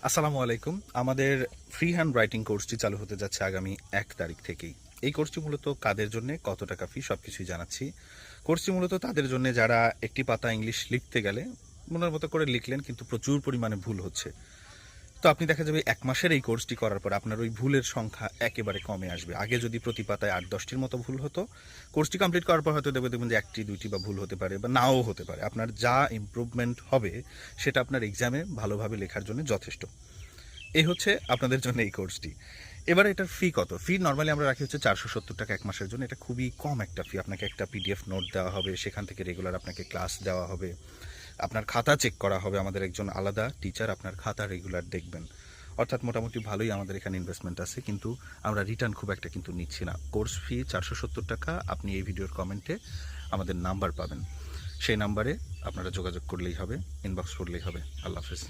আসসালামু আলাইকুম। আমাদের ফ্রি হ্যান্ড রাইটিং কোর্সটি চালু হতে যাচ্ছে আগামী ১ তারিখ থেকেই। এই কোর্সটি মূলত কাদের জন্য, কত টাকা ফি সবকিছুই জানাচ্ছি। কোর্সটি মূলত তাদের জন্য যারা একটি পাতা ইংলিশ লিখতে গেলে মনের মতো করে লিখলেন কিন্তু প্রচুর পরিমাণে ভুল হচ্ছে। তো আপনি দেখা যাবে ১ মাসের এই কোর্সটি করার পর আপনার ওই ভুলের সংখ্যা একেবারে কমে আসবে। আগে যদি প্রতি পাতায় ৮-১০টির মতো ভুল হতো, কোর্সটি কমপ্লিট করার পর হয়তো দেখবেন যে ১টি ২টি বা ভুল হতে পারে বা নাও হতে পারে। আপনার যা ইমপ্রুভমেন্ট হবে সেটা আপনার এক্সামে ভালোভাবে লেখার জন্য যথেষ্ট। এই হচ্ছে আপনাদের জন্য এই কোর্সটি। এবারে এটার ফি কত? ফি নরমালি আমরা রাখি হচ্ছে ৳৪৭০ ১ মাসের জন্য। এটা খুবই কম একটা ফি। আপনাকে একটা পিডিএফ নোট দেওয়া হবে, সেখান থেকে রেগুলার আপনাকে ক্লাস দেওয়া হবে। আপনার খাতা চেক করা হবে, আমাদের একজন আলাদা টিচার আপনার খাতা রেগুলার দেখবেন। অর্থাৎ মোটামুটি ভালোই আমাদের এখানে ইনভেস্টমেন্ট আছে, কিন্তু আমরা রিটার্ন খুব একটা কিন্তু নিচ্ছি না। Course fee ৳৪৭০। আপনি এই ভিডিওর কমেন্টে আমাদের নাম্বার পাবেন। সেই নাম্বারে আপনারা যোগাযোগ করলেই হবে, ইনবক্স করলেই হবে। আল্লাহ হাফেজ।